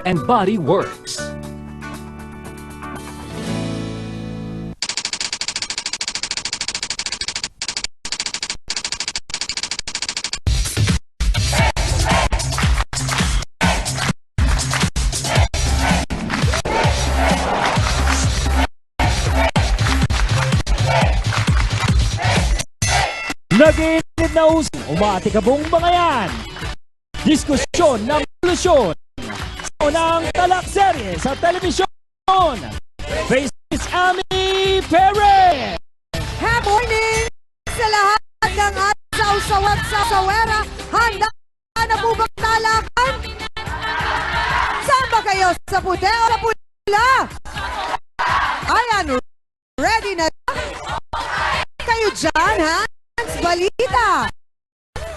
and Body Works. Nag-iinit na usong umatikabong mga yan. Diskusyon ng solusyon. Ng talakserye sa telebisyon. Face is Ami Perez. Happy morning sa lahat ng ating sausawat sa sawera. Handa na po bang talakan? Saan ba kayo? Sa puti o sa pula? Ayan, ready na kayo dyan, ha? Balita!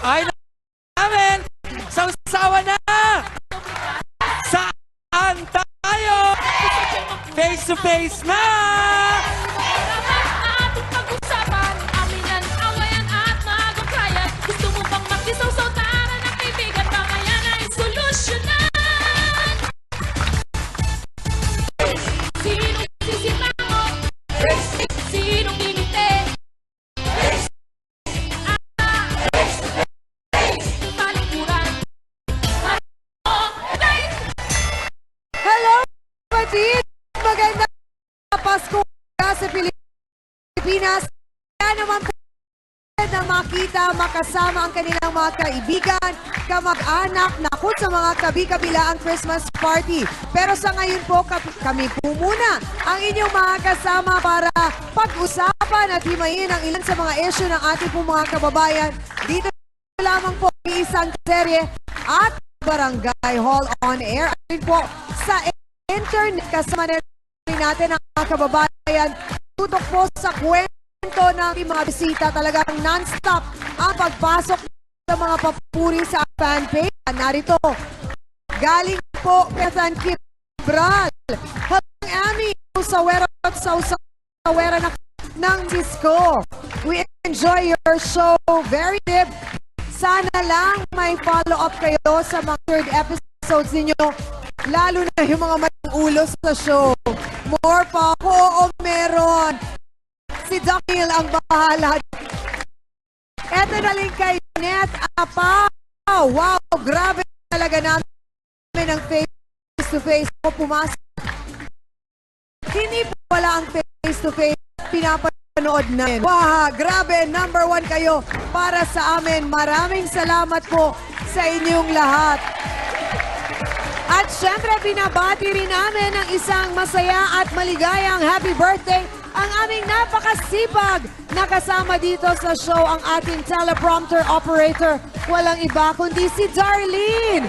Ay namin! Sausawa na! Saan tayo? Face to face na! Ating pag-usapan, aminan, awayan at magkakrayan. Gusto mo bang magkisaw-saw, tara na kaibigan, mamaya na isolusyonan. Sinong sisimango? Sinong ngingiti? Hello, kapatid! Magandang Pasko sa Pilipinas. Kaya naman po na makita, makasama ang kanilang mga kaibigan, kamag-anak, naku sa mga kabi-kabila ang Christmas party. Pero sa ngayon po, kami po muna ang inyong mga kasama para pag-usapan at himayin ang ilan sa mga issue ng ating po mga kababayan. Dito lamang po isang serye at Barangay Hall on Air. Ayun po sa internet kasama na rin natin ang mga kababayan. Tutok po sa kwento ng ating mga bisita. Talagang non-stop ang pagpasok ng mga papuri sa fanpage. Narito, galing po Pesan Kibral. Halang Ami, Sawera at Sawera ng Cisco. We enjoy your show. Very deep. Sana lang may follow-up kayo sa mga third episodes ninyo. Lalo na yung mga may ulo sa show. More pa ako, oo meron. Si Dakil ang bahala. Eto na rin kay Net Apaw. Wow, grabe talaga namin ang face-to-face. Pumasok. Hindi pa wala ang face-to-face. Pinapanood namin. Wow, grabe. Number 1 kayo para sa amin. Maraming salamat po sa inyong lahat. At syempre, binabati rin namin ang isang masaya at maligayang happy birthday ang aming napakasipag na kasama dito sa show, ang ating teleprompter operator. Walang iba kundi si Darlene.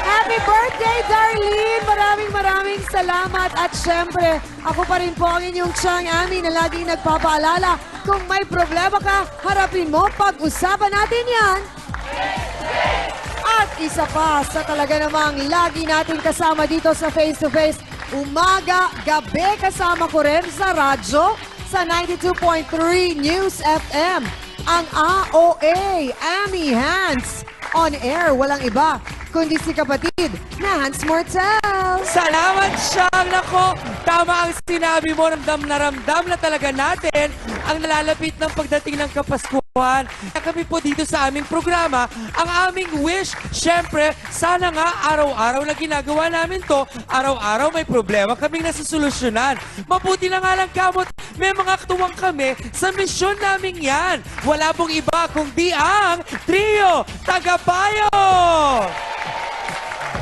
Happy birthday, Darlene! Maraming salamat. At syempre, ako pa rin po ang inyong Chang Ami na laging nagpapaalala, kung may problema ka, harapin mo, pag-usapan natin yan. At isa pa sa talaga namang lagi natin kasama dito sa Face to Face, umaga, gabi kasama ko rin sa radyo sa 92.3 News FM. Ang AOA, Ami Hans on Air, walang iba kundi si kapatid na Hans Mortel. Salamat, Siyang! Nako, tama ang sinabi mo. Ramdam na talaga natin ang nalalapit ng pagdating ng Kapaskuhan. Kami po dito sa aming programa, ang aming wish, syempre, sana nga araw-araw na ginagawa namin to, araw-araw may problema kaming nasusolusyonan. Mabuti na nga lang kamot, may mga tuwang kami sa misyon namin yan. Wala pong iba kundi ang Trio Tagapayo!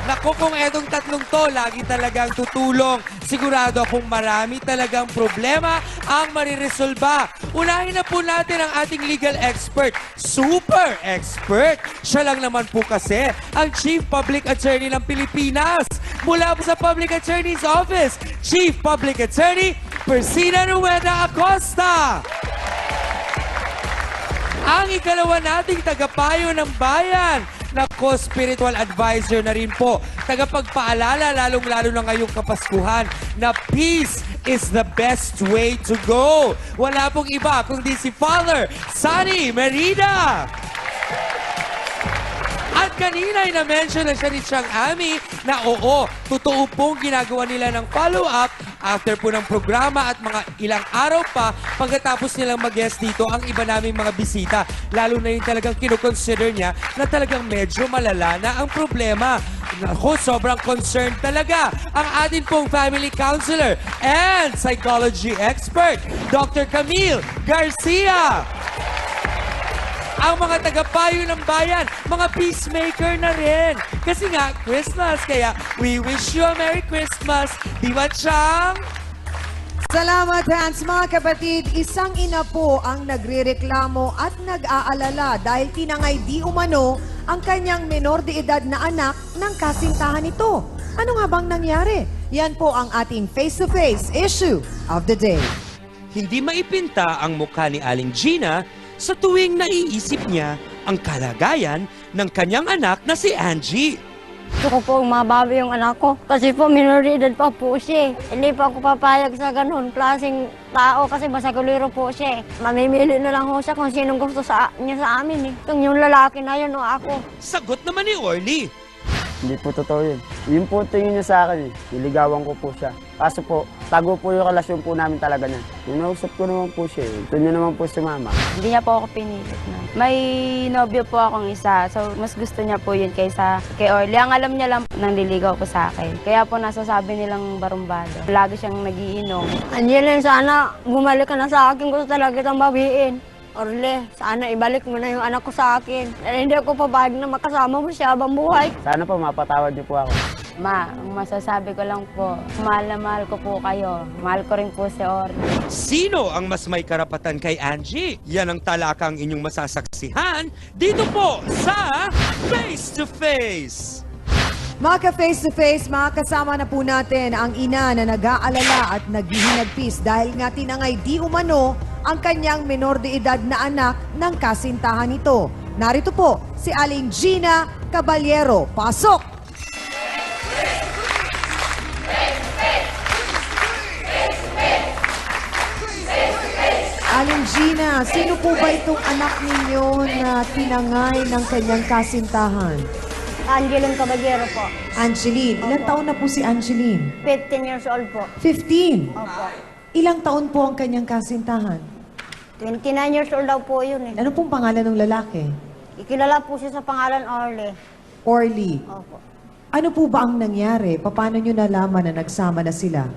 Naku, kung etong tatlong to, lagi talagang tutulong. Sigurado akong marami talagang problema ang mariresolba. Unahin na po natin ang ating legal expert. Super expert! Siya lang naman po kasi ang Chief Public Attorney ng Pilipinas. Mula po sa Public Attorney's Office, Chief Public Attorney Persina Rueda Acosta. Ang ikalawa nating tagapayo ng bayan, nako, spiritual advisor na rin po. Tagapagpaalala, lalong-lalo na ngayong Kapaskuhan, na peace is the best way to go. Wala pong iba kundi si Father Sunny Merida. At At kanina ay na-mention na siya ni Chang Ami na oo, totoo pong ginagawa nila ng follow-up after po ng programa at mga ilang araw pa pagkatapos nilang mag-guest dito ang iba naming mga bisita. Lalo na yung talagang kinukonsider niya na talagang medyo malala na ang problema. Ako, sobrang concerned talaga ang atin pong family counselor and psychology expert, Dr. Camille Garcia. Ang mga tagapayo ng bayan, mga peacemaker na rin. Kasi nga, Christmas, kaya we wish you a Merry Christmas. Di ba, Chang? Salamat, Hans. Mga kapatid, isang ina po ang nagrereklamo at nag-aalala dahil tinangay di umano ang kanyang menor de edad na anak ng kasintahan nito. Ano nga bang nangyari? Yan po ang ating face-to-face issue of the day. Hindi maipinta ang mukha ni Aling Gina sa tuwing naiisip niya ang kalagayan ng kanyang anak na si Angie. Gusto ko po mabawi yung anak ko. Kasi po, minoridad pa po siya. Hindi pa ako papayag sa ganun klaseng tao kasi masakuliro po siya. Mamimili na lang ho siya kung sinong gusto niya sa amin. Kung yung lalaki na yun o ako. Sagot naman ni Orly. Hindi po totoo yun. Yun po tingin niya sa akin. Niligawan ko po siya. Kaso po, tago po yung relasyon po namin talaga niya. Nausap ko naman po siya. Ito niya naman po si mama. Hindi niya po ako pinilit na. May nobyo po akong isa, so mas gusto niya po yun kaysa kay Orly. Ang alam niya lang nang liligaw ko sa akin. Kaya po nasasabi nilang barumbado. Lagi siyang nagiinom. Angeline, sana bumalik ka na sa akin. Gusto talaga kitang bawiin. Orly, sana ibalik mo na yung anak ko sa akin. Hindi ako papayag na makasama mo siya habang buhay. Sana po mapatawad niyo po ako. Ma, ang masasabi ko lang po, mahal na mahal ko po kayo. Mahal ko rin po si Orly. Sino ang mas may karapatan kay Angie? Yan ang talakang inyong masasaksihan dito po sa Face to Face. Mga ka-face-to-face, makakasama na po natin ang ina na nag-aalala at naghihinagpis dahil nga tinangay di umano ang kanyang menor de edad na anak ng kasintahan nito. Narito po si Aling Gina Caballero. Pasok! Aling Gina, sino po ba itong anak ninyo na tinangay ng kanyang kasintahan? Angeline Caballero po. Angeline. Ilang taon na po si Angeline? 15 years old po. 15. Opo. Ilang taon po ang kanyang kasintahan? 29 years old daw po yun eh. Ano pong pangalan ng lalaki? Ikilala po siya sa pangalan Orly. Orly. Opo. Ano po ba ang nangyari? Paano nyo nalaman na nagsama na sila?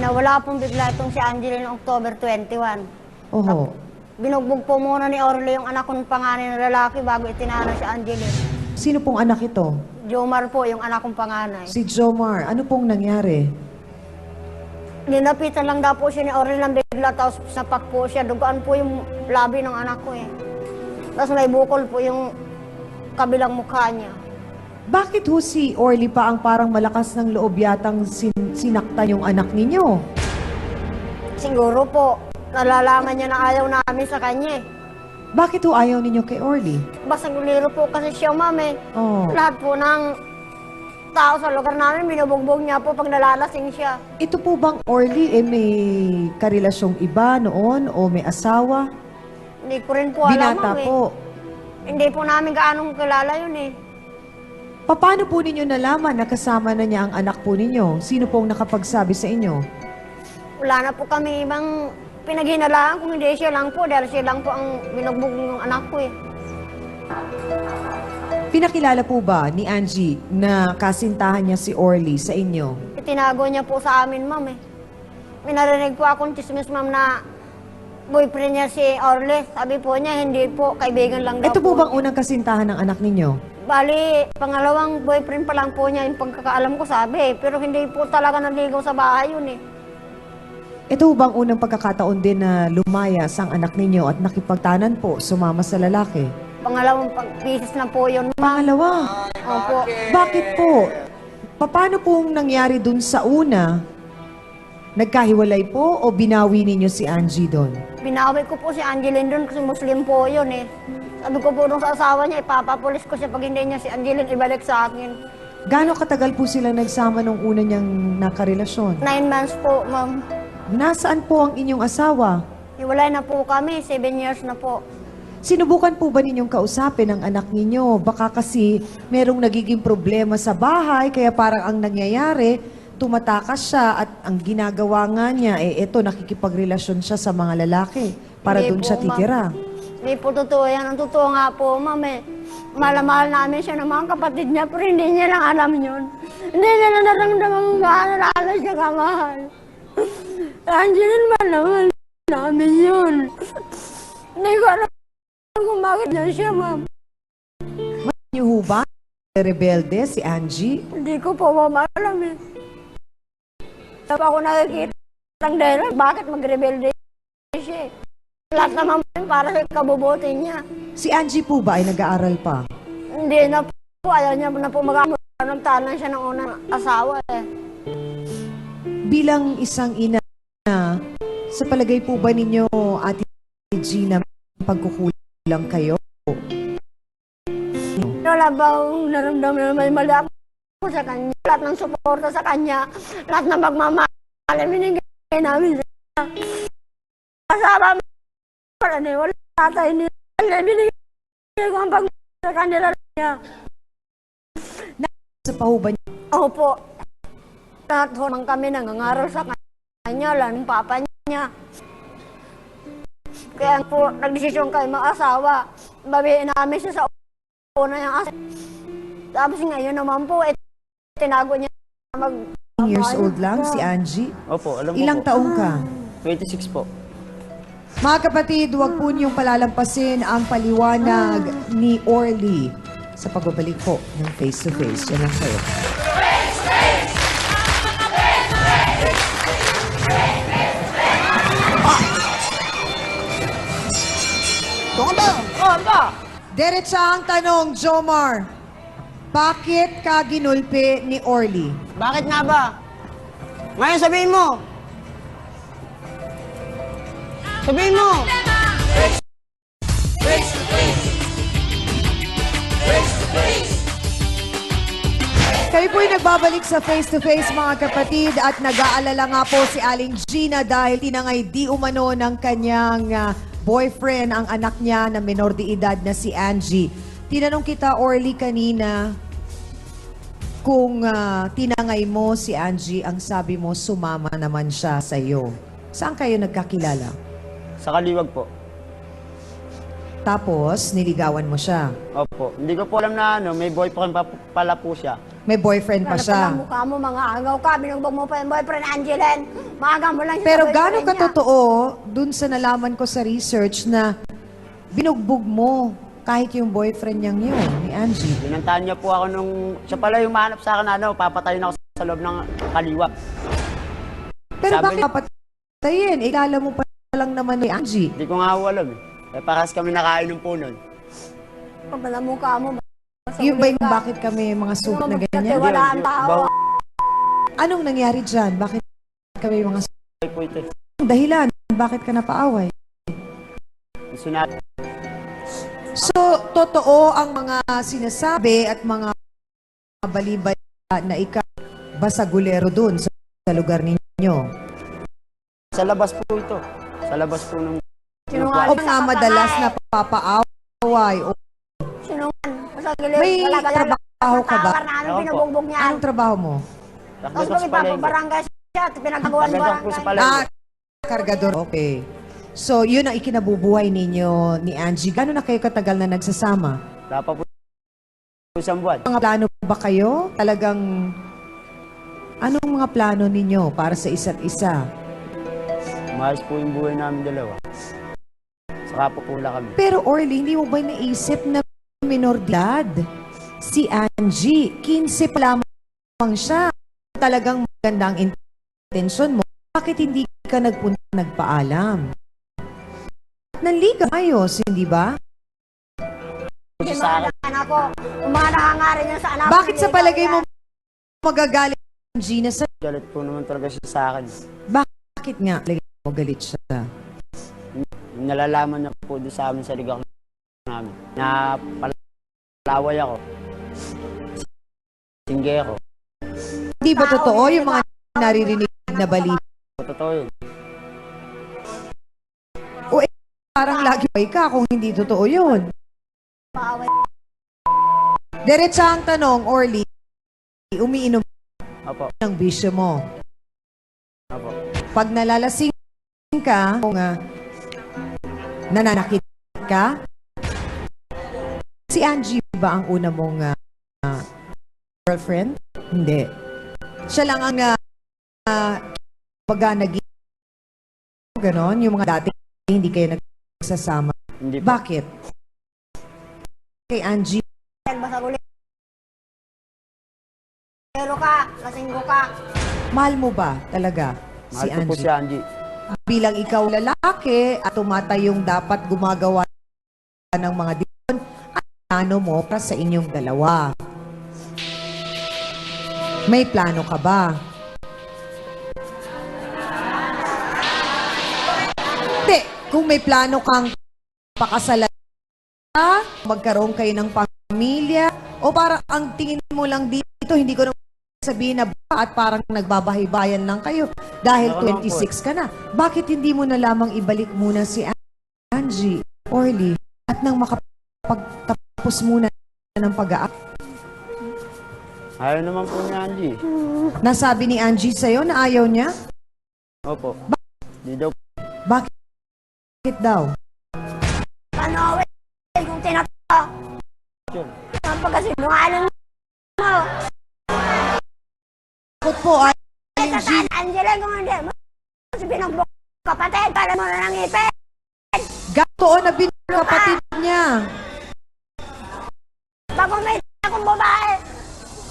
Nawala pong bigla itong si Angeline noong October 21. Oho. Binugbog po muna ni Orly yung anak kong panganay na lalaki bago itinara si Angeline. Sino pong anak ito? Jomar po yung anak kong panganay. Si Jomar. Ano pong nangyari? Ninapitan lang daw po siya ni Orly ng bigla tapos napak po siya. Dugaan po yung labi ng anak ko eh. Tapos may bukol po yung kabilang mukha niya. Bakit ho si Orly pa ang parang malakas ng loob yatang sinakta yung anak ninyo? Siguro po, nalalaman niya na ayaw namin sa kanya eh. Bakit ho ayaw ninyo kay Orly? Basta guliro po kasi siya, ma'am eh. Oh. Lahat po ng tao sa lugar namin, binubugbog niya po pag nalalasing siya. Ito po bang Orly may karelasyong iba noon o may asawa? Hindi ko rin po alam, Binata ma'am eh. po. Hindi po namin gaanong kilala yun eh. Paano po ninyo nalaman na kasama na niya ang anak po ninyo? Sino pong nakapagsabi sa inyo? Wala na po kami ibang pinaghinalaan kung hindi siya lang po dahil siya lang po ang binugbog ng anak ko eh. Pinakilala po ba ni Angie na kasintahan niya si Orly sa inyo? Itinago niya po sa amin, ma'am eh. May narinig po akong chismis, ma'am, na boyfriend niya si Orly. Sabi po niya, hindi po, kaibigan lang daw Ito po bang unang kasintahan ng anak ninyo? Bali, pangalawang boyfriend pa lang po niya yung pagkakaalam ko sabi. Pero hindi po talaga naligaw sa bahay yun eh. Ito bang unang pagkakataon din na lumayas ang anak ninyo at nakipagtanan po, sumama sa lalaki? Pangalawang pieces na po yun. Pangalawa, Opo. bakit po? Paano pong nangyari dun sa una? Nagkahiwalay po o binawi ninyo si Angie doon? Binawi ko po si Angeline doon kasi Muslim po yun eh. Sabi ko po nung sa asawa niya, ipapapulis ko siya pag hindi niya si Angeline ibalik sa akin. Gaano katagal po sila nagsama nung una niyang nakarelasyon? 9 months po, ma'am. Nasaan po ang inyong asawa? Hiwalay na po kami, 7 years na po. Sinubukan po ba ninyong kausapin ang anak ninyo? Baka kasi merong nagiging problema sa bahay, kaya parang ang nangyayari, tumatakas siya at ang ginagawa nga niya, eto, nakikipagrelasyon siya sa mga lalaki para Hindi doon po, siya ma'am. titira. Hindi po totoo yan. Ang totoo nga po, ma'am, mahal namin siya ng mga kapatid niya, pero hindi niya lang alam yun. Hindi niya na naramdaman kung gaano lalo siya kamahal. Angeline, mahal naman namin yun. Hindi ko alam kung bakit na siya, ma'am. Niyo ho ba? Rebelde si Angie? Hindi ko po, ma'am, alam eh. Tapos ako nakikita ng dahilan, bakit magrebelde siya eh. Lahat naman po yun para sa kabubuti niya. Si Angie po ba ay nag-aaral pa? Hindi na po, ayaw niya na po mag-aaral. Nagtanan siya ng unang asawa eh. Bilang isang ina, sa palagay po ba ninyo, Ate Gina, pagkukulang kayo? Wala bang naramdaman na may mali ako sa kanya? Lahat ng suporta sa kanya, lahat ng magmamahal, binigay namin siya. Kasama mo, wala tatay nila, binigay ko ang pagmamahal sa kanila niya. Sa pahuban niyo, Opo, lahat ho nang kami nangangaral sa kanya, lalo ng papa niya. Kaya po, nagdesisyon kayo mag-asawa. Babihin namin siya sa una niyang asawa. Tapos ngayon naman po, tinago niya mag... years old lang si Angie. Opo, alam mo Ilang po. taong ka? 26 po. Mga kapatid, huwag po niyong palalampasin ang paliwanag ni Orly sa pagbabalik po ng Face to Face. Yan lang kayo. Diretsa ang tanong, Jomar. Bakit ka ginulpi ni Orly? Bakit nga ba? Ngayon sabihin mo! Sabihin mo! Kayo po'y nagbabalik sa Face to Face mga kapatid at nag-aalala nga po si Aling Gina dahil tinangay di umano ng kanyang boyfriend ang anak niya na menor de edad na si Angie. Tinanong kita, Orly, kanina kung tinangay mo si Angie, ang sabi mo sumama naman siya sa iyo. Saan kayo nagkakilala? Sa Kaliwag po. Tapos, niligawan mo siya. Opo. Hindi ko po alam na may boyfriend pa pala po siya. May boyfriend pa Ano siya. pa mukha mo, mga agaw ka, binugbog mo pa yung boyfriend Angeline. Maaga mo lang siya Pero sa gaano boyfriend niya. katotoo dun sa nalaman ko sa research na binugbog mo kahit yung boyfriend niyang yun, ni Angie? Binantaan niya po ako nung... Siya pala yung mahanap sa akin na papatayin ako sa loob ng Kaliwag. Pero Sabi bakit niya- papatayin? Ilala mo pa lang naman ni Angie. Hindi ko nga ho alam eh. Parehas kami nakainom po nun. Kapala mukha mo. Yung ba yung bakit kami mga suot na ganyan? Wala ang tao. Anong nangyari dyan? Bakit kami mga suot? Babae po ito. Ang dahilan, bakit ka napaaway? Sinabi. So, totoo ang mga sinasabi at mga balibala na ikaw basagulero dun sa lugar ninyo. Sa labas po ito. Sa labas po nung... O nga madalas na papaaway o Sinungan. Sa gilid. may trabaho ka ba? Ano Opo. binubugbog niya? Anong trabaho mo? Tapos Takbo pag sa palengke. ipapabarangay siya at pinagagawan Tagagang po sa barangay. palengke. Kargador. Okay. So, yun ang ikinabubuhay ninyo ni Angie. Gano'n na kayo katagal na nagsasama? Dapat po isang buwan. Mga plano ba kayo? Talagang, anong mga plano ninyo para sa isa't isa? Maayos po yung buhay namin dalawa. Saka po pula kami. Pero Orly, hindi mo ba naisip na minor de edad? Si Angie, 15 pa lamang siya. Talagang maganda ang intensyon mo. Bakit hindi ka nagpaalam? Nanliga ayos, hindi ba? Hindi mga anak ko. Kung mga nakangari niya sa anak ko. Bakit sa hindi palagay daw mo yan. magagalit ang Gina sa... Galit po naman talaga siya sa akin. Bakit nga palagay mo galit siya? Nalalaman niya po doon sa amin sa ligang namin. Na palaway ako. Singge ako. Hindi ba totoo yung mga naririnig na balita? Totoo yun. parang lagi ka kung hindi totoo yun. Diretsa ang tanong, Orly, umiinom Opo. ng bisyo mo. Opo. Pag nalalasing ka, kung nananakit ka, si Angie ba ang una mong girlfriend? Hindi. Siya lang ang naging ganon, yung mga dati hindi kayo nagsasama. Hindi po. Bakit? Kay Angie, Pero ka, lasinggo ka. mahal mo ba talaga si Mahal ko po Angie? si Angie. Bilang ikaw lalaki at tumatayong dapat gumagawa ng mga desisyon, ano mo para sa inyong dalawa? May plano ka ba? Hindi. Kung may plano kang pakasalan, magkaroon kayo ng pamilya, o parang ang tingin mo lang dito, hindi ko na sabihin na ba at parang nagbabahay-bayan lang kayo dahil Ako lang 26 ka na. Bakit hindi mo na lamang ibalik muna si Angie, Orly, at nang makapagtapos muna ng pag-aaral? Ayaw naman po ni Angie. Nasabi ni Angie sa'yo na ayaw niya? Opo. Di daw. Bakit daw? Ano, kung tinato. Yun. Ang pagkasinungaling mo. Bakit po, Angie? Angela, kung hindi mo. Kasi binagbok kapatid, para mo na ng ipin. Gatoon na kapatid niya. Bago may akong babae.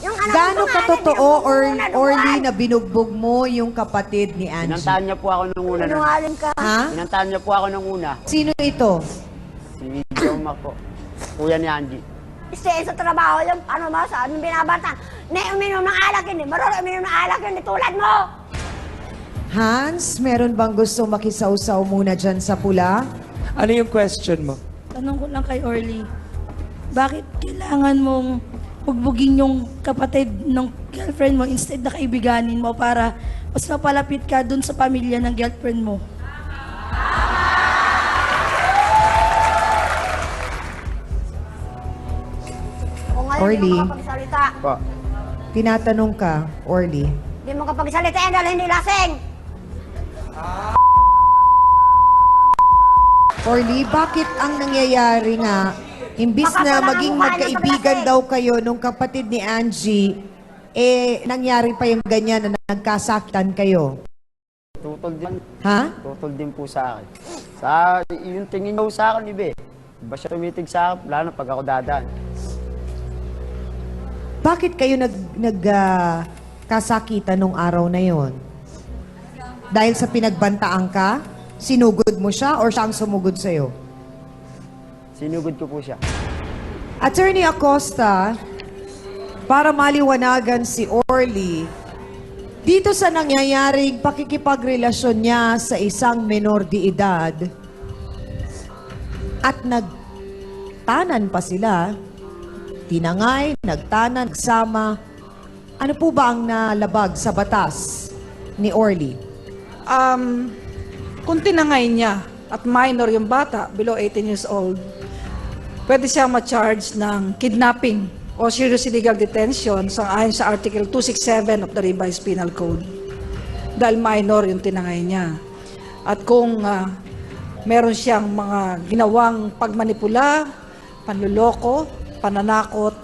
Yung anak Gaano ko nga, katotoo binagbok Orly na na binugbog mo yung kapatid ni Angie? Pinantahan niya po ako nung una. Sinungaling ka. Ha? Pinantahan niya po ako nung una. Sino ito? Si Joma po. Kuya ni Angie. Stay sa trabaho yung ano mo, sa aming binabata. Na uminom ng alak, hindi marunong uminom ng alak, hindi tulad mo. Hans, meron bang gusto makisawsaw muna dyan sa pula? Ano yung question mo? Tanong ko lang kay Orly, bakit kailangan mong bugbugin yung kapatid ng girlfriend mo instead na kaibiganin mo para mas mapalapit ka dun sa pamilya ng girlfriend mo? Kung ngayon, Orly. hindi mo kapagsalita. Po. Tinatanong ka, Orly. Hindi mo kapagsalita yan dahil hindi lasing. Orly, bakit ang nangyayari nga, imbis na Makakalangan maging mo nga magkaibigan ng daw kayo nung kapatid ni Angie, nangyari pa yung ganyan na nagkasakitan kayo? Tutol din. Ha? Tutol din po sa akin. Yung tingin niya po sa akin, iba eh. Ba siya tumitig sa akin, lalo pag ako dadaan. Bakit kayo nagkasakitan nung araw na yon? Dahil sa pinagbantaan ka? Sinugod mo siya or siya ang sumugod sa'yo? Sinugod ko po siya. Attorney Acosta, para maliwanagan si Orly, dito sa nangyayaring pakikipagrelasyon niya sa isang menor de edad at nagtanan pa sila, tinangay, nagtanan, nagsama, ano po ba ang nalabag sa batas ni Orly? Kung tinangay niya at minor yung bata, below 18 years old, pwede siyang ma-charge ng kidnapping o serious illegal detention ayon sa Article 267 of the Revised Penal Code. Dahil minor yung tinangay niya. At kung meron siyang mga ginawang pagmanipula, panluloko, pananakot,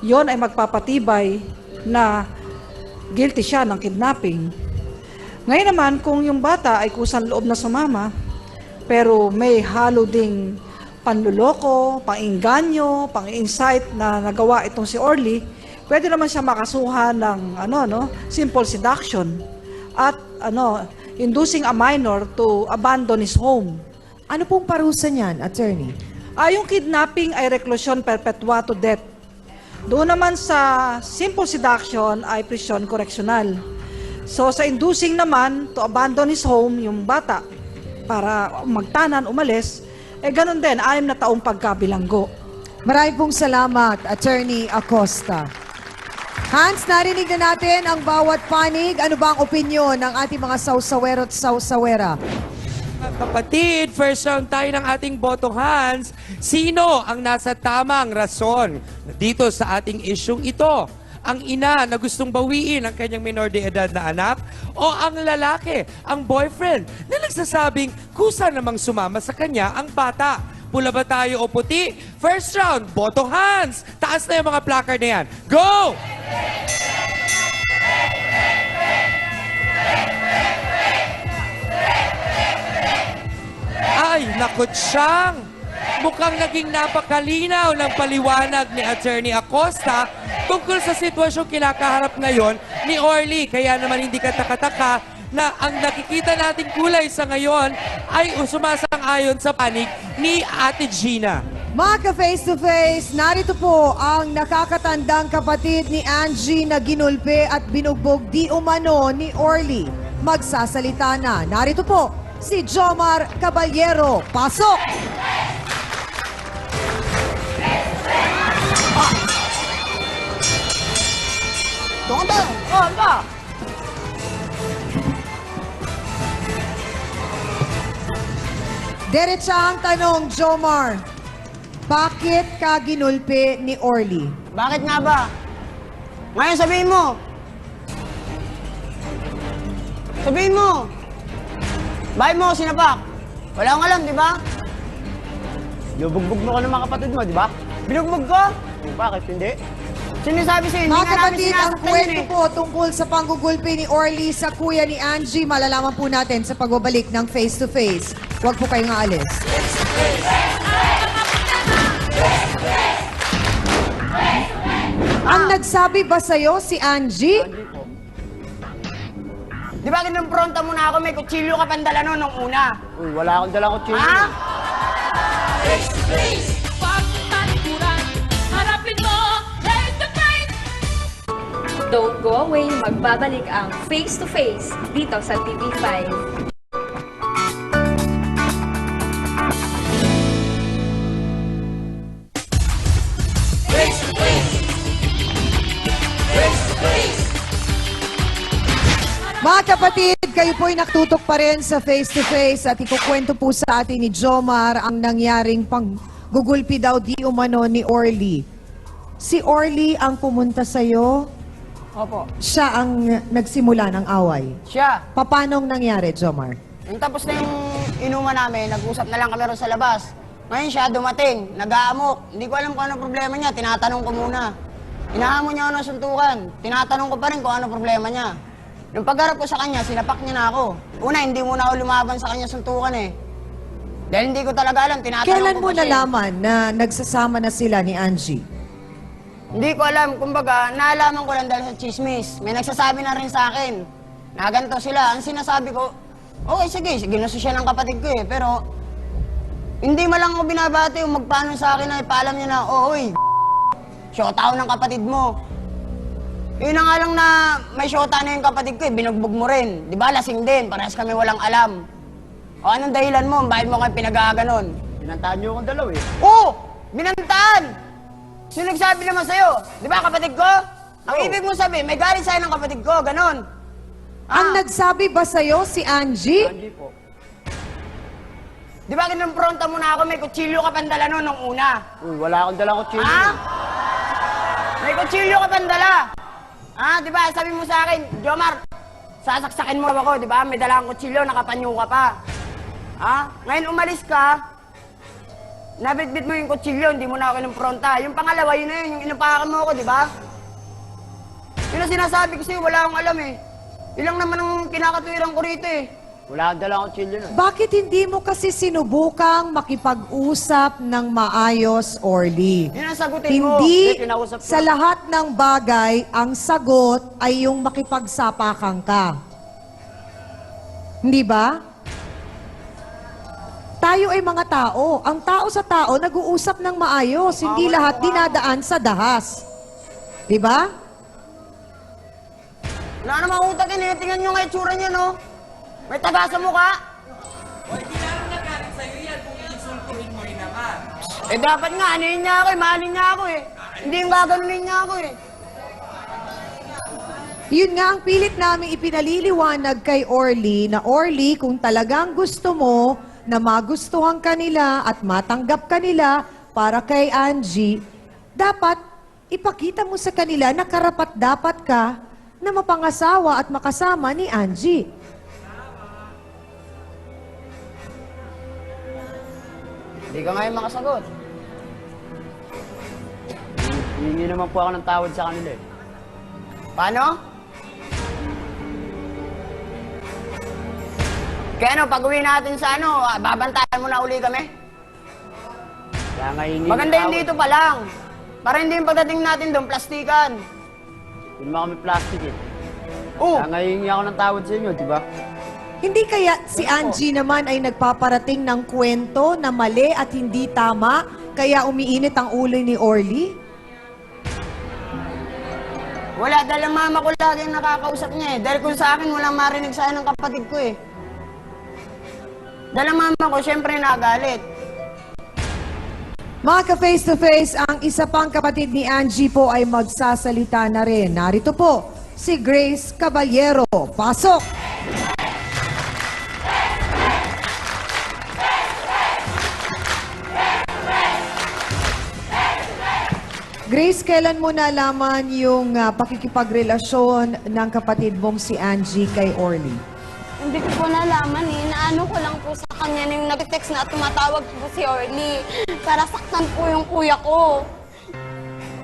yon ay magpapatibay na guilty siya ng kidnapping. Ngayon naman, kung yung bata ay kusang loob na sumama, pero may halo ding panluloko, pang-inganyo, pang-incite na nagawa itong si Orly, pwede naman siya makasuhan ng simple seduction at inducing a minor to abandon his home. Ano pong parusa niyan, attorney? Yung kidnapping ay reclusion perpetua to death. Doon naman sa simple seduction ay prison correctional. So sa inducing naman to abandon his home, yung bata, para magtanan, umalis, ganun din, 6 na taong pagkabilanggo. Maraming pong salamat, Attorney Acosta. Hans, narinig na natin ang bawat panig. Ano ba ang opinyon ng ating mga sausawero at sausawera? Mga kapatid, first round tayo ng ating botong hands. Sino ang nasa tamang rason dito sa ating isyung ito? Ang ina na gustong bawiin ang kanyang minor de edad na anak o ang lalaki, ang boyfriend na nagsasabing kusa namang sumama sa kanya ang bata? Pula ba tayo o puti? First round, botong hands. Taas na yung mga placard na yan. Go! Ay, nakutsyang! Mukhang naging napakalinaw ng paliwanag ni Attorney Acosta tungkol sa sitwasyong kinakaharap ngayon ni Orly. Kaya naman hindi ka takataka na ang nakikita nating kulay sa ngayon ay sumasang-ayon sa panig ni Ate Gina. Mga ka-face-to-face, narito po ang nakakatandang kapatid ni Angie na ginulpe at binugbog di umano ni Orly. Magsasalita na. Narito po si Jomar Caballero. Pasok! Diretsahang tanong, Jomar. Bakit ka ginulpe ni Orly? Bakit nga ba? Ngayon sabihin mo. Sabihin mo. Bakit mo sinapak? Wala kang alam, di ba? Lubugbog mo ka ng mga kapatid mo, di ba? Binugbog ko? Bakit hindi? Sinasabi sa'yo, hindi Mga nga namin kapatid, ang sinasaktan yun kwento eh. po tungkol sa panggugulpi ni Orly sa kuya ni Angie, malalaman po natin sa pagbabalik ng face-to-face. Huwag po kayong aalis. Ang nagsabi ba sa'yo si Angie? Di ba kinumpronta mo na ako, may kutsilyo ka pandala noon nung una? Uy, wala akong dalang kutsilyo. Ha? Pag talikuran, harapin mo, face to face. Don't go away, magbabalik ang Face to Face dito sa TV5. Mga kapatid, kayo po'y naktutok pa rin sa face-to-face at ikukwento po sa atin ni Jomar ang nangyaring panggugulpi daw di umano ni Orly. Si Orly ang pumunta sa'yo, Opo. siya ang nagsimula ng away. Siya. Paanong nangyari, Jomar? Yung tapos na yung inuman namin, nag-usap na lang kami ron sa labas. Ngayon siya dumating, nag-aamok. Hindi ko alam kung ano problema niya, tinatanong ko muna. Inahamon niya ako ng suntukan, tinatanong ko pa rin kung ano problema niya. Nung pagharap ko sa kanya, sinapak niya na ako. Una, hindi muna ako lumaban sa kanya suntukan eh. Dahil hindi ko talaga alam, tinatanong Kailan ko mo pa siya eh. nalaman na nagsasama na sila ni Angie? Hindi ko alam, kumbaga, naalaman ko lang dahil sa chismis. May nagsasabi na rin sa akin na ganito sila. Ang sinasabi ko, okay, sige, ginusto siya ng kapatid ko eh. Pero, hindi malang ako binabati yung magpaano sa akin na ipaalam niya na, oh, uy, syota ako ng kapatid mo. Yun na nga lang na may syota na yung kapatid ko eh, binugbog mo rin. Di ba, lasing din, parehas kami walang alam. O anong dahilan mo, bakit mo kayo pinag-aaganon? Binantaan niyo akong dalaw eh. Oo! Binantaan! Sino nagsabi naman sa'yo? Di ba, kapatid ko? Ang ibig mo sabihin, may galit sa'yo ng kapatid ko, ganon. Ang nagsabi ba sa'yo si Angie? Angie po. Di ba kinumpronta mo na ako, may kutsilyo ka pandala noon nung una? Uy, wala akong dalang kutsilyo. Ha? May kutsilyo ka pandala. Ah, di ba, sabi mo sa akin, Jomar, sasaksakin mo ako, di ba? May dalang kutsilyo, nakapanyo ka pa. Ha? Ngayon umalis ka, nabitbit mo yung kutsilyo, hindi mo na ako kinumpronta. Yung pangalawa, yun na yun, yung inupakan mo ako, di ba? Yun ang sinasabi ko sa'yo, wala akong alam eh. Ilang naman ang kinakatuwiran ko rito eh. Wala akong dalang kutsilyo na. Bakit hindi mo kasi sinubukang makipag-usap ng maayos, Orly? Yun ang sagutin mo. Hindi Kinausap ko. sa lahat ng bagay, ang sagot ay yung makipagsapakan ka. Hindi ba? Tayo ay mga tao. Ang tao sa tao, nag-uusap ng maayos. Hindi lahat dinadaan sa dahas. Di ba? Wala namang utak yun eh. Tingnan nyo nga itsura niya, no? May taga sa mukha. O, hindi na lang nagalit sa'yo yan kung iinsultuhin mo rin naman. Eh dapat nga, anuhin niya ako eh. Mahalin niya ako eh. Hindi yung gaganunin niya ako eh. Yun nga ang pilit namin ipinaliliwanag kay Orly na Orly, kung talagang gusto mo na magustuhan kanila at matanggap kanila para kay Angie, dapat ipakita mo sa kanila na karapat-dapat ka na mapangasawa at makasama ni Angie. Hindi ka ngayon makasagot. Hihingi naman po ako ng tawad sa kanila eh. Paano? Kaya ano, pag-uwi natin sa ano, babantayan mo na uli kami? Kaya nga hingi Maganda yung dito pa lang. Para hindi yung pagdating natin doon, plastikan. Hindi naman kami plastic eh. Oo. Kaya nga hingi ako ng tawad sa inyo, di ba? Hindi kaya si Angie naman ay nagpaparating ng kwento na mali at hindi tama, kaya umiinit ang ulo ni Orly? Wala, dahil ang mama ko lagi ang nakakausap niya eh. Dahil kung sa akin, walang marinig sa ng kapatid ko eh. Dahil ang mama ko, syempre nagalit. Mga ka-face-to-face, ang isa pang kapatid ni Angie po ay magsasalita na rin. Narito po, si Grace Caballero. Pasok! Grace, kailan mo nalaman yung pakikipagrelasyon ng kapatid mong si Angie kay Orly? Hindi ko po nalaman eh. Naano ko lang po sa kanya na yung nag-text na at tumatawag po si Orly para saktan po yung kuya ko.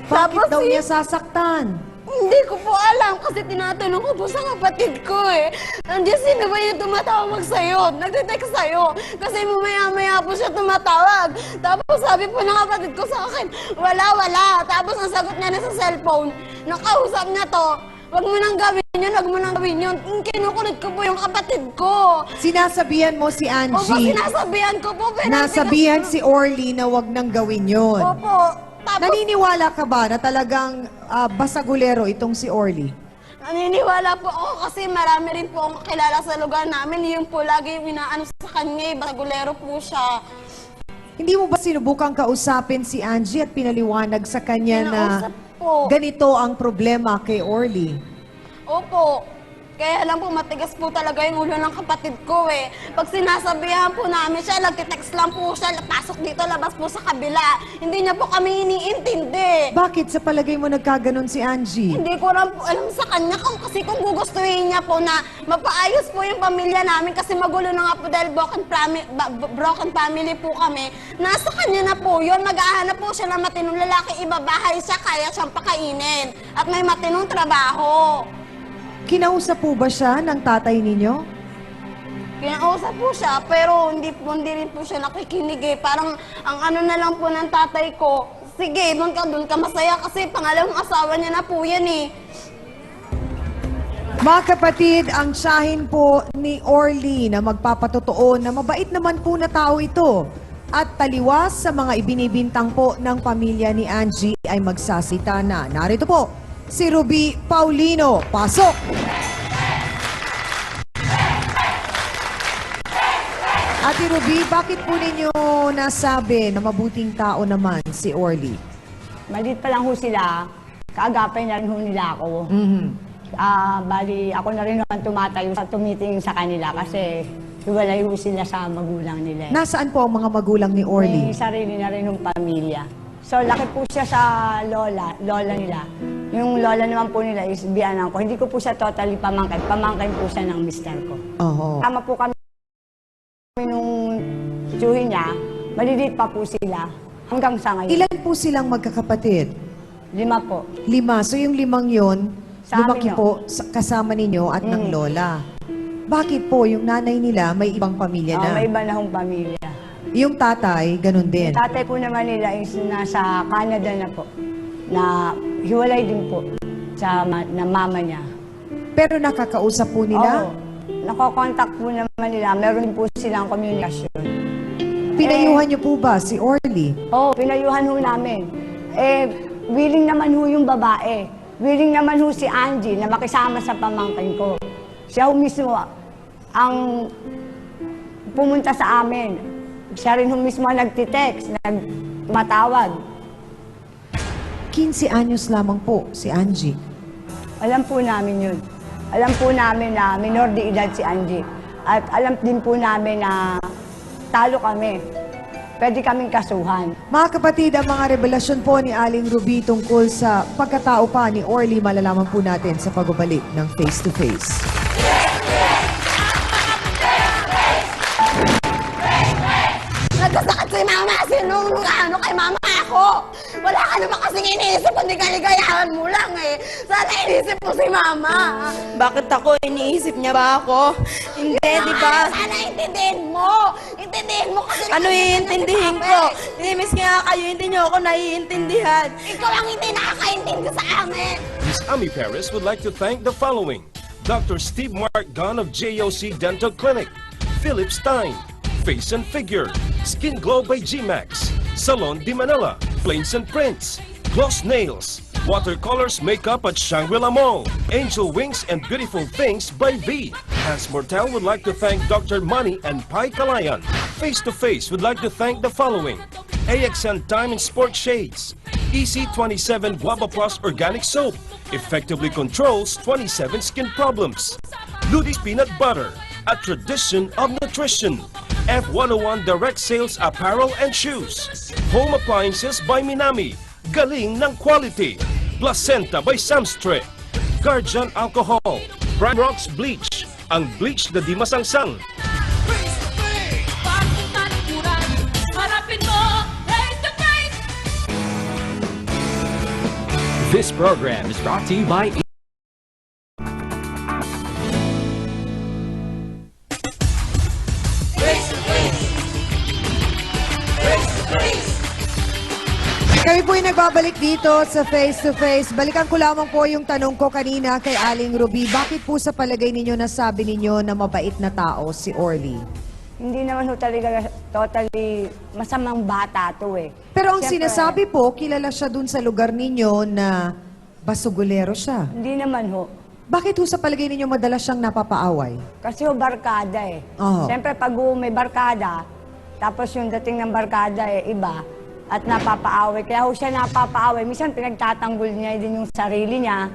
Bakit Tapos daw eh, niya sasaktan? Hindi ko po alam kasi tinatanong ko po sa kapatid ko eh. Nandiyan sino ba yung tumatawag sa'yo? Nagte-text sa'yo. Kasi mamaya-maya po siya tumatawag. Tapos sabi po ng kapatid ko sa akin, wala. Tapos ang sagot niya na sa cellphone, nakausap niya to, wag mo nang gawin yun, wag mo nang gawin yun. Kinukulit ko po yung kapatid ko. Sinasabihan mo si Opo, Angie. sinasabihan ko po. Nasabihan si Orly na wag nang gawin yun. Opo. Tapos, Naniniwala ka ba na talagang basagulero itong si Orly? naniniwala po ako kasi marami rin po akong kilala sa lugar namin. Yun po lagi yung inaano sa kanya, basagulero po siya. Hindi mo ba sinubukang kausapin si Angie at pinaliwanag sa kanya na Kinausap po. ganito ang problema kay Orly? Opo. Kaya lang po, matigas po talaga yung ulo ng kapatid ko eh. Pag sinasabihan po namin siya, nagtitext lang po siya, pasok dito, labas po sa kabila. Hindi niya po kami iniintindi. Bakit sa palagay mo nagkaganon si Angie? Hindi ko rin po alam sa kanya kasi kung gugustuhin niya po na mapaayos po yung pamilya namin kasi magulo na nga po dahil broken family po kami. Nasa kanya na po yun. Mag-ahanap po siya ng matinong lalaki, ibabahay siya, kaya siyang pakainin. At may matinong trabaho. Kinausap po ba siya ng tatay ninyo? Kinausap po siya, pero hindi rin po siya nakikinig eh. Parang ang ano na lang po ng tatay ko, sige, doon ka masaya kasi pangalawang asawa niya na po yan eh. Mga kapatid, ang tiyahin po ni Orly na magpapatotoo na mabait naman po na tao ito at taliwas sa mga ibinibintang po ng pamilya ni Angie ay magsasita na. Narito po, si Ruby Paulino. Pasok! Ate Ruby, bakit po ninyo nasabi na mabuting tao naman si Orly? Maliit pa lang ho sila, kaagapay na rin ho nila ako. Bali, ako na rin naman tumatayo sa tumitingin sa kanila kasi hiwalay ho sila sa magulang nila. Nasaan po ang mga magulang ni Orly? May sarili na rin ng pamilya. So, laki po siya sa lola nila. Yung lola naman po nila is biyanan ko. Hindi ko po siya totally pamangkin. Pamangkin po siya ng mister ko. Oho. Kama po kami nung tiyuhin niya, maliliit pa po sila hanggang sa ngayon. Ilan po silang magkakapatid? 5 po. 5. So yung 5 yun, Sa lumaki amin, po kasama ninyo at ng lola. Bakit po yung nanay nila may ibang pamilya na? May iba na hong pamilya. Yung tatay, ganun din. Yung tatay po naman nila is nasa Canada na po. Na hiwalay din po sa na mama niya. Pero nakakausap po nila? Oo. Nakokontakt po naman nila. Meron din po silang komunikasyon. Pinayuhan niyo po ba si Orly? Oo, pinayuhan ho namin. Willing naman ho yung babae. Willing naman ho si Angie na makisama sa pamangkin ko. Siya ho mismo ang pumunta sa amin. Siya rin ho mismo nagtitext, tumatawag. 15 anyos lamang po si Angie. Alam po namin yun. Alam po namin na minor de edad si Angie. At alam din po namin na talo kami. Pwede kaming kasuhan. Mga kapatid, ang mga revelasyon po ni Aling Ruby tungkol sa pagkatao pa ni Orly, malalaman po natin sa pagbabalik ng Face to Face. Nagkasakit si mama, sinunong ano kay mama ako. Wala ka naman kasing iniisip, kundi kaligayahan mo lang eh. Sana iniisip mo si mama. Bakit ako? Iniisip niya ba ako? Hindi, di ba? Sana intindihin mo. Intindihin mo kasi... Ano iintindihin ko? Inimis nga kayo, hindi niyo ako naiintindihan. Ikaw ang hindi nakakaintindi sa amin. Miss Ami Perez would like to thank the following: Dr. Steve Mark Gunn of JOC Dental Clinic, Philip Stein, Face and Figure, Skin Glow by G-Max, Salon de Manila, Plains and Prints, Gloss Nails, Watercolors Makeup at Shangri-La Mall, Angel Wings and Beautiful Things by V. Hans Mortel would like to thank Dr. Money and Pai Kalayan. Face to Face would like to thank the following: AXN Diamond Sport Shades, EC27 Guava Plus Organic Soap, effectively controls 27 skin problems, Ludy's Peanut Butter, a tradition of nutrition, F101 Direct Sales Apparel and Shoes, Home Appliances by Minami, galing ng quality, Placenta by Samstre, Guardian Alcohol, Prime Rocks Bleach, ang bleach na di masangsang. Bakit talikuran? Harapin mo, face to face. This program is brought to you by Kami po yung nagbabalik dito sa Face to Face. Balikan ko lamang po yung tanong ko kanina kay Aling Ruby. Bakit po sa palagay ninyo nasabi ninyo na mabait na tao si Orly? Hindi naman ho talaga totally masamang bata to eh. Pero ang Siyempre, sinasabi po, kilala siya dun sa lugar ninyo na basugulero siya. Hindi naman ho. Bakit ho sa palagay ninyo madalas siyang napapaaway? Kasi ho barkada eh. Oo. Siyempre pag may barkada, tapos yung dating ng barkada eh iba, at napapaaway. Kaya ho siya napapaaway. Minsan pinagtatanggol niya din yung sarili niya.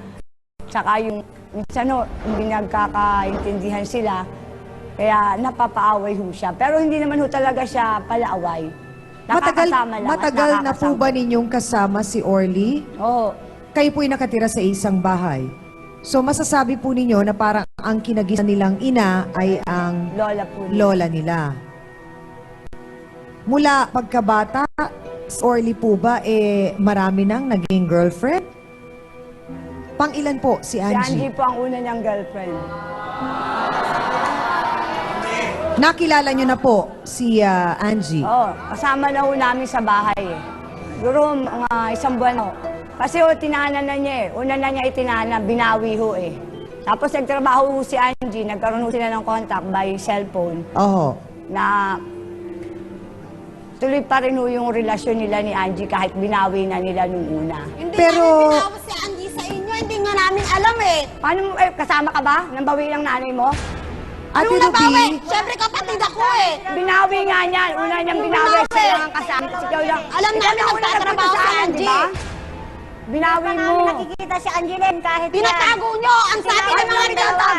Tsaka yung, minsan ho, hindi nagkakaintindihan sila. Kaya napapaaway ho siya. Pero hindi naman ho talaga siya palaaway. Nakakasama lang. Matagal na po ba ninyong kasama si Orly? Oo. Kayo po'y nakatira sa isang bahay. So masasabi po ninyo na parang ang kinagisa nilang ina ay ang Lola po. lola nila. Mula pagkabata, si Orly po ba marami nang naging girlfriend? Pang-ilan po si Si Angie? Angie po ang una niyang girlfriend. Nakilala niyo na po si Angie? Oo, kasama na ho namin sa bahay eh. Siguro mga isang buwan ho. Kasi ho, tinahanan na niya eh. Una na niya itinahanan, binawi ho eh. Tapos nagtrabaho ho si Angie, nagkaroon ho sila ng contact by cellphone Oo. na tuloy pa rin ho yung relasyon nila ni Angie kahit binawi na nila nung una. Hindi Pero- namin binawas si Angie sa inyo, hindi nga namin alam eh. Paano mo, kasama ka ba? Nang bawi ng nanay mo? Ate Nung nabawi, Ruby, syempre kapatid ako eh. Binawi nga niyan. Una niyang Nung binawi. binawi. Siya lang ang kasama. Ikaw lang. Alam Ikaw namin na una nagtatrabaho nagpunta si sa akin, di ba? Angie. Binawi mo. nakikita si Angeline kahit tinatago nyo. Ang sabi ng mga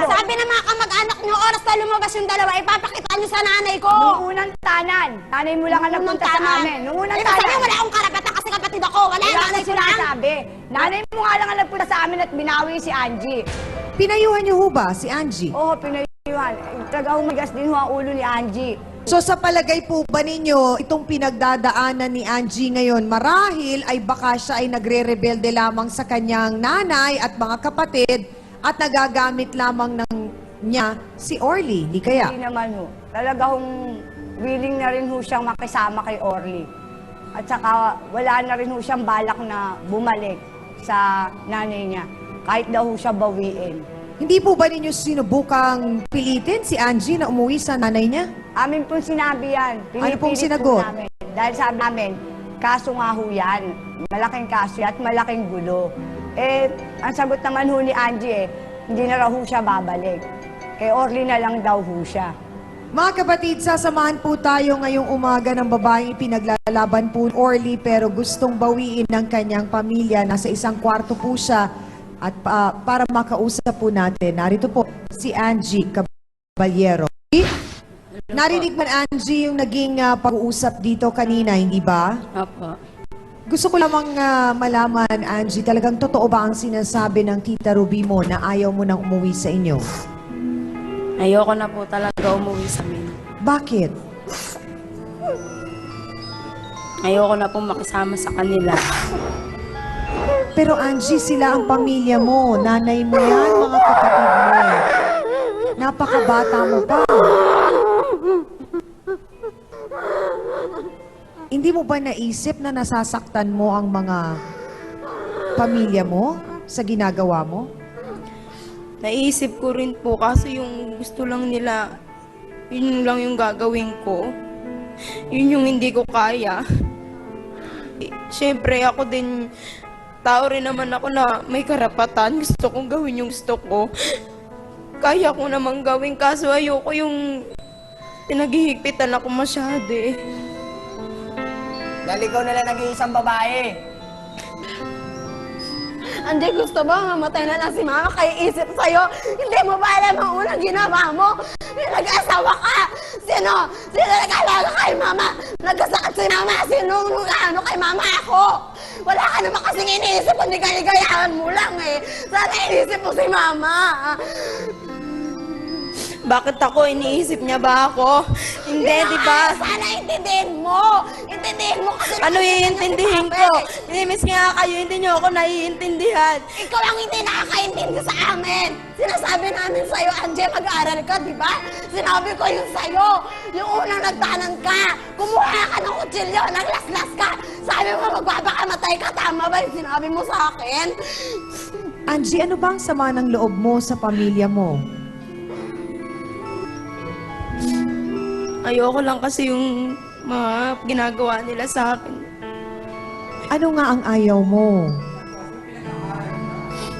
sabi ng mga kamag-anak nyo, oras na lumabas yung dalawa, ipapakita nyo sa nanay ko. Nung unang tanan. Nanay mo lang ang nagpunta sa amin. Nung unang Ibig sabihin, tanan. wala akong karapatan kasi kapatid ako. Wala Wala nanay nang ko lang. sinasabi. Nanay mo nga lang ang nagpunta sa amin at binawi si Angie. pinayuhan niyo ho ba si Angie? Oo, pinayuhan. Taga humigas din ho ang ulo ni Angie. So sa palagay po ba ninyo, itong pinagdadaanan ni Angie ngayon, marahil ay baka siya ay nagre-rebelde lamang sa kanyang nanay at mga kapatid at nagagamit lamang ng niya si Orly, di kaya? Hindi naman ho. Talaga hong willing na rin ho siyang makisama kay Orly. At saka wala na rin ho siyang balak na bumalik sa nanay niya. Kahit daw ho siya bawiin. Hindi po ba ninyo sinubukang pilitin si Angie na umuwi sa nanay niya? Amin pong sinabi yan. Ano pong Pinipilit sinagot? po namin. Dahil sabi namin, kaso nga ho yan. Malaking kaso yan at malaking gulo. Eh, ang sagot naman ho ni Angie hindi na raw ho siya babalik. Kay Orly na lang daw ho siya. Mga kapatid, sasamahan po tayo ngayong umaga ng babaeng ipinaglalaban po Orly pero gustong bawiin ng kanyang pamilya. Nasa isang kwarto po siya At para makausap po natin, narito po si Angie Caballero. Narinig man, Angie, yung naging pag-uusap dito kanina, hindi ba? Opo. Gusto ko lamang malaman, Angie, talagang totoo ba ang sinasabi ng Tita Ruby mo na ayaw mo nang umuwi sa inyo? Ayoko na po talaga umuwi sa amin. Bakit? Ayoko na po makisama sa kanila. Pero Angie, sila ang pamilya mo. Nanay mo yan, mga kapatid mo. Napakabata mo pa. Hindi mo ba naisip na nasasaktan mo ang mga pamilya mo sa ginagawa mo? Naisip ko rin po kasi yung gusto lang nila, yun lang yung gagawin ko. Yun yung hindi ko kaya. Siyempre ako din, tao rin naman ako na may karapatan. Gusto kong gawin yung gusto ko. Kaya ko namang gawin kaso ayoko yung pinaghihigpitan ako masyado eh. Dahil ikaw nila nag-iisang babae. Andy, gusto mo mamatay na lang si Mama kaya isip sa'yo? Hindi mo ba alam ang unang ginawa mo? Nag-asawa ka! Sino nag-alaga kay Mama? Nagkasakit si Mama! Sino ano kay Mama ako? Wala ka naman kasing iniisip kundi kaligayahan mo lang eh. Sana iniisip mo si Mama. Bakit ako? Iniisip niya ba ako? Hindi, di ba? Sana intindihin mo! Intindihin mo kasi... Ano iintindihin ko? Inimis nga kayo, hindi niyo ako naiintindihan. Ikaw ang hindi nakakaintindi sa amin! Sinasabi namin sa'yo, Angie, mag-aaral ka, di ba? Sinabi ko yun sa'yo! Yung unang nagtanan ka! Kumuha ka ng kutsilyo, naglaslas ka! Sabi mo, magbabakamatay ka, tama ba yung sinabi mo sa akin? Angie, ano bang sama ng loob mo sa pamilya mo? Ayoko lang kasi yung mga ginagawa nila sa akin. Ano nga ang ayaw mo?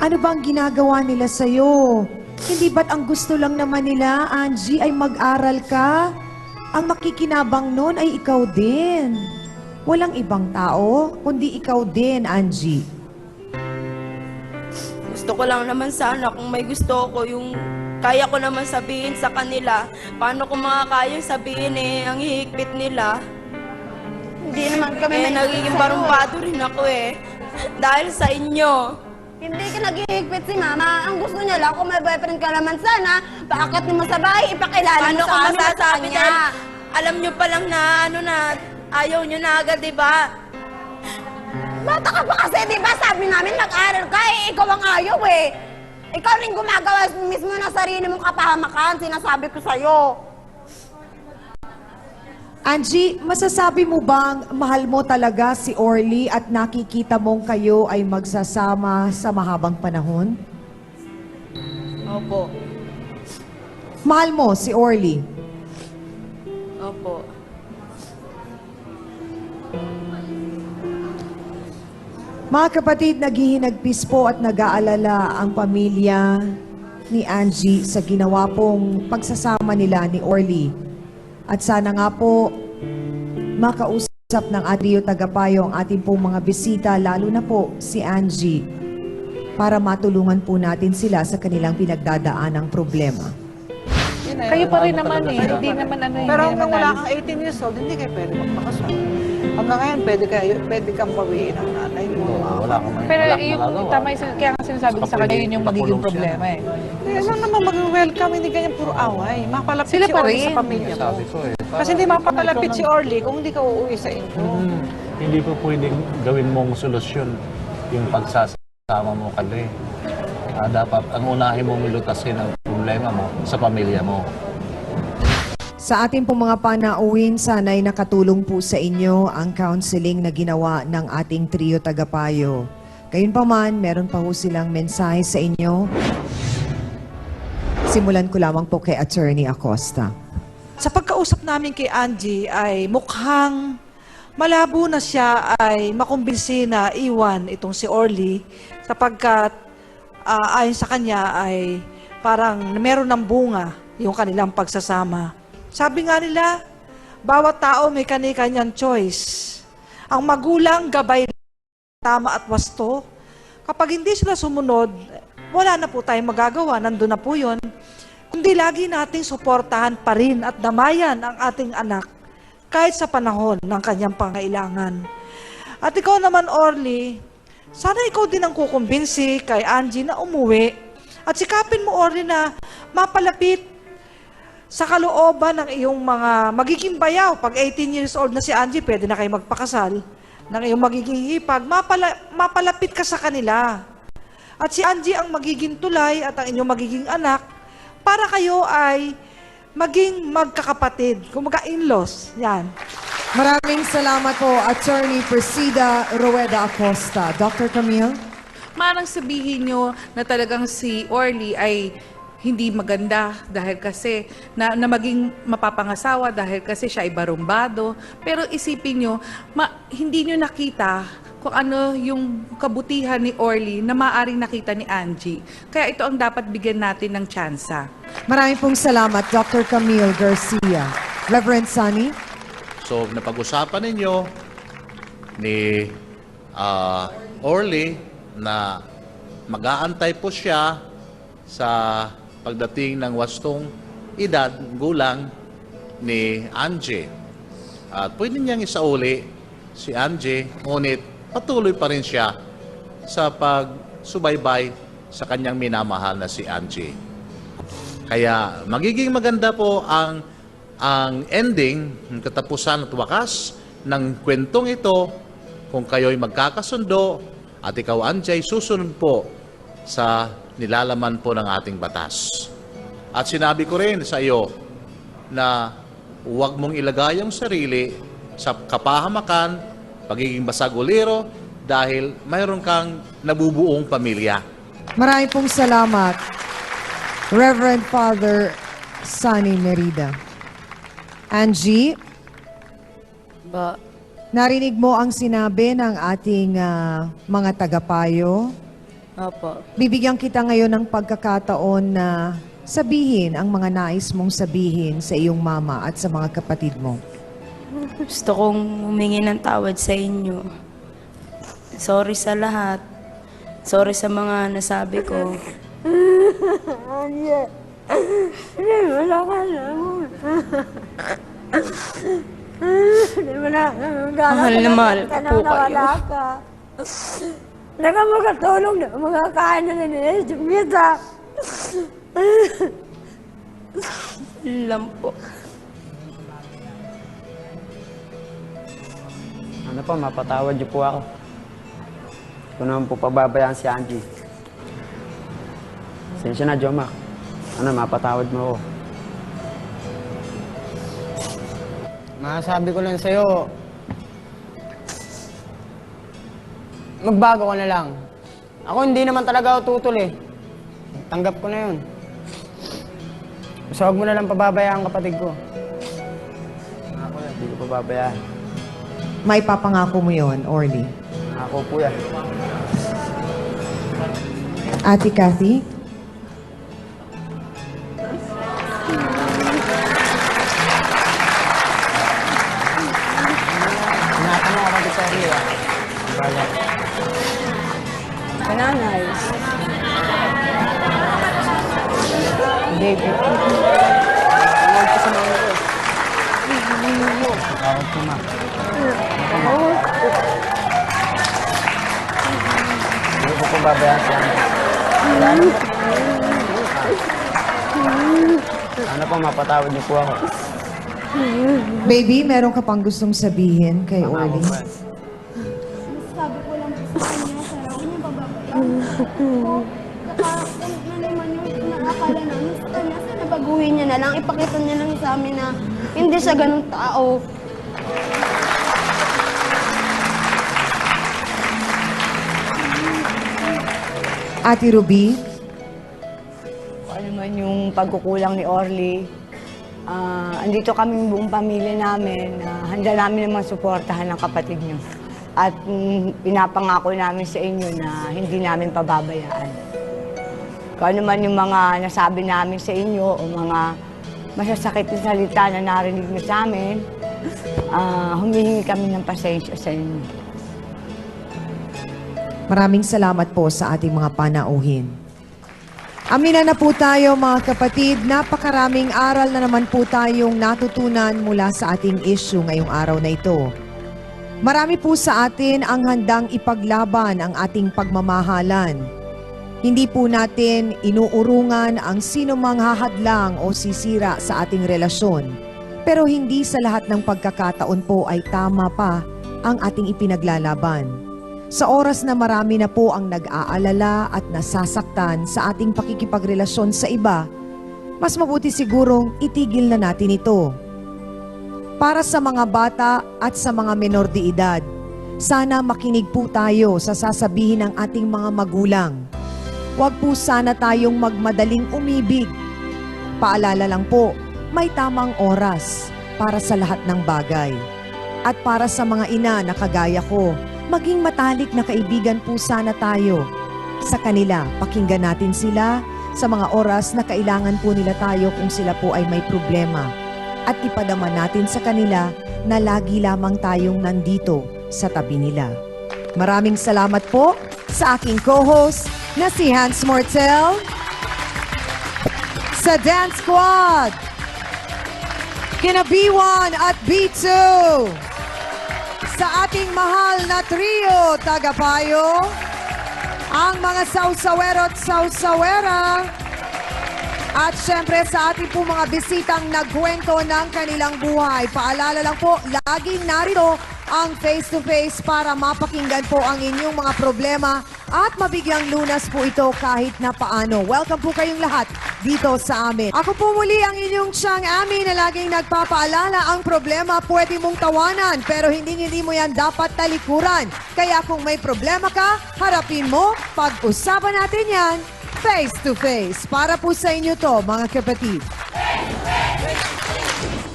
Ano bang ginagawa nila sa'yo? Hindi ba't ang gusto lang naman nila, Angie, ay mag-aral ka? Ang makikinabang nun ay ikaw din. Walang ibang tao, kundi ikaw din, Angie. Gusto ko lang naman sana kung may gusto ko yung kaya ko naman sabihin sa kanila. Paano ko mga kaya sabihin eh, ang hihigpit nila. Hindi naman kami Eh, nagiging barumbado rin ako eh. Dahil sa inyo. Hindi ka naghihigpit si Mama. Ang gusto niya lang, kung may boyfriend ka naman sana, paakit mo sa bahay, ipakilala Paano mo ko sa amin at sa masasabi kanya. dahil alam nyo pa lang na ano na, ayaw nyo na agad, di ba? Bata ka pa kasi, di ba? Sabi namin mag-aral ka, eh, ikaw ang ayaw eh. Ikaw rin gumagawa mismo ng sarili mong kapahamakan, sinasabi ko sa'yo. Angie, masasabi mo bang mahal mo talaga si Orly at nakikita mong kayo ay magsasama sa mahabang panahon? Opo. Mahal mo si Orly? Opo. Mga kapatid, naghihinagpis po at nag-aalala ang pamilya ni Angie sa ginawa pong pagsasama nila ni Orly. At sana nga po makausap ng Rio Tagapayo ang ating pong mga bisita, lalo na po si Angie, para matulungan po natin sila sa kanilang pinagdadaanang problema. Kayo pa rin naman eh. Hindi naman ano eh. Pero Pero hanggang wala kang 18 years old, hindi kayo pwede magpakasal. Hanggang ngayon, pwede kang bawiin ang nanay mo. Wala ka man. Pero yung tama yung kaya nga sinasabi ko sa kanya, yun yung magiging problema eh. Hindi lang naman mag-welcome, hindi ganyan puro away. Mapalapit Sila si pa Orly rin. sa pamilya mo. Sabi ko eh. Kasi hindi mapapalapit si Orly kung hindi ka uuwi sa inyo. Hindi po pwedeng gawin mong solusyon yung pagsasama mo kali. Dapat ang unahin mong milutasin ang problema mo sa pamilya mo. Sa ating pong mga panauwin, sana'y nakatulong po sa inyo ang counseling na ginawa ng ating trio tagapayo. Gayunpaman, meron pa ho silang mensahe sa inyo. Simulan ko lamang po kay Attorney Acosta. Sa pagkausap namin kay Angie ay mukhang malabo na siya ay makumbinsi na iwan itong si Orly sapagkat ayon sa kanya ay parang meron ng bunga yung kanilang pagsasama. Sabi nga nila, bawat tao may kani-kanyang choice. Ang magulang gabay tama at wasto, Kapag hindi sila sumunod, wala na po tayong magagawa, nandun na po yun. Kundi lagi nating suportahan pa rin at damayan ang ating anak kahit sa panahon ng kanyang pangailangan. At ikaw naman, Orly, sana ikaw din ang kukumbinsi kay Angie na umuwi at sikapin mo, Orly, na mapalapit sa kalooban ng iyong mga magiging bayaw. Pag 18 years old na si Angie, pwede na kayo magpakasal ng iyong magiging hipag. Mapalapit ka sa kanila. At si Angie ang magiging tulay at ang inyong magiging anak para kayo ay maging magkakapatid. Kumaga in-laws. Yan. Maraming salamat po, Attorney Persida Rueda Acosta. Dr. Camille? Marang sabihin nyo na talagang si Orly ay hindi maganda dahil kasi na maging mapapangasawa dahil kasi siya ay barumbado. Pero isipin nyo, hindi nyo nakita kung ano yung kabutihan ni Orly na maaaring nakita ni Angie. Kaya ito ang dapat bigyan natin ng tsansa. Maraming pong salamat, Dr. Camille Garcia. Reverend Sunny? So, napag-usapan ninyo ni Orly na mag-aantay po siya sa pagdating ng wastong edad, gulang ni Angie. At pwede niyang isauli si Angie, ngunit patuloy pa rin siya sa pagsubaybay sa kanyang minamahal na si Angie. Kaya magiging maganda po ang ending, ang katapusan at wakas ng kwentong ito kung kayo'y magkakasundo at ikaw, Angie, susunod po sa nilalaman po ng ating batas. At sinabi ko rin sa iyo na huwag mong ilagay ang sarili sa kapahamakan, pagiging basagulero, dahil mayroon kang nabubuong pamilya. Maraming pong salamat, Reverend Father Sunny Merida. Angie? Narinig mo ang sinabi ng ating mga tagapayo. Opo. Bibigyan kita ngayon ng pagkakataon na sabihin ang mga nais mong sabihin sa iyong mama at sa mga kapatid mo. Gusto kong humingi ng tawad sa inyo. Sorry sa lahat. Sorry sa mga nasabi ko. Mahal na mahal ko po kayo. Naka makatulong na mga kanan na nila, Jumita. Lang po. Ano po, mapatawad niyo po ako. Hindi ko naman po pababayaan si Angie. Sensya na, Jomac. Ano, mapatawad mo ako. Masasabi ko lang sa'yo, magbago ka na lang. Ako hindi naman talaga ako tutol eh. Tanggap ko na yun. Basta huwag mo na lang pababayaan ang kapatid ko. Ako yan, hindi ko pababayaan. May papangako mo yon, Orly. Ako po yan. Ate Cathy? Tinatanong ako dito sa Rio. Bala. Nanay. Baby. Tawag ko sa mga ko. Tawag ko ma. Hindi ko pababayaan si Angie. Ano po, mapatawad niyo po ako. Baby, meron ka pang gustong sabihin kay Orly? Sabi ko lang po sa kanya, sana huwag niyo bababayaan. Saka kung nalaman niyo na akala namin sa kanya, sana baguhin niya na lang, ipakita niya lang sa amin na hindi siya ganun tao. Ate Ruby? Ano man yung pagkukulang ni Orly, andito kaming buong pamilya namin, handa namin naman suportahan ng kapatid niyo. At pinapangako namin sa inyo na hindi namin pababayaan. Kung ano man yung mga nasabi namin sa inyo o mga masasakit na salita na narinig niyo sa amin, humihingi kami ng pasensya sa inyo. Maraming salamat po sa ating mga panauhin. Amina na po tayo mga kapatid, napakaraming aral na naman po tayong natutunan mula sa ating issue ngayong araw na ito. Marami po sa atin ang handang ipaglaban ang ating pagmamahalan. Hindi po natin inuurungan ang sino mang hahadlang o sisira sa ating relasyon. Pero hindi sa lahat ng pagkakataon po ay tama pa ang ating ipinaglalaban. Sa oras na marami na po ang nag-aalala at nasasaktan sa ating pakikipagrelasyon sa iba, mas mabuti sigurong itigil na natin ito. Para sa mga bata at sa mga menor de edad, sana makinig po tayo sa sasabihin ng ating mga magulang. Huwag po sana tayong magmadaling umibig. Paalala lang po, may tamang oras para sa lahat ng bagay. At para sa mga ina na kagaya ko, maging matalik na kaibigan po sana tayo. Sa kanila, pakinggan natin sila sa mga oras na kailangan po nila tayo kung sila po ay may problema. At ipadama natin sa kanila na lagi lamang tayong nandito sa tabi nila. Maraming salamat po sa aking co-host na si Hans Mortel, sa Dance Squad, kina B1 at B2, sa ating mahal na trio, tagapayo, ang mga sausawero at sausawera, at syempre sa ating po mga bisitang nagkwento ng kanilang buhay. Paalala lang po, laging narito ang face-to-face para mapakinggan po ang inyong mga problema at mabigyang lunas po ito kahit na paano. Welcome po kayong lahat dito sa amin. Ako po muli ang inyong Chang Ami na laging nagpapaalala, ang problema pwede mong tawanan pero hindi mo yan dapat talikuran. Kaya kung may problema ka, harapin mo, pag-usapan natin yan face to face. Para po sa inyo to, mga kapatid.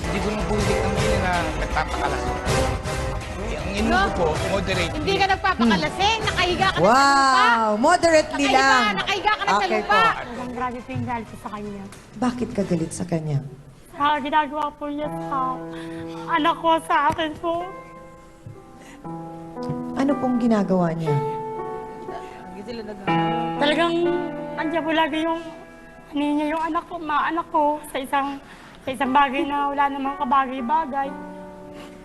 Hindi ko nabulit ang ina na nagpapakalasing. Ang ino ko po, moderate. Hindi ka nagpapakalasing, nakahiga ka na sa lupa. Wow, moderately lang. Nakahiga ka na sa Okay lupa. Ang grabe po yung galit ko sa kanya. Bakit ka galit sa kanya? Ginagawa po niya sa anak ko, sa akin po. Ano pong ginagawa niya? Talagang andyan po lagi yung niya yung anak ko, mga anak ko sa isang bagay na wala namang kabagay-bagay.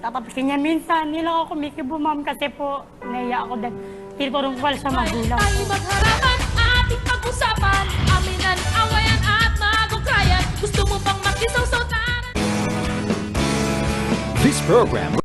Tatapasin niya minsan, hindi lang ako kumikibumam kasi po naiya ako dahil tinurungkwal sa magulang ko. Tayo magharapan, ating pag-usapan, aminan, awayan at magukayan. Gusto mo bang makisaw-saw? This program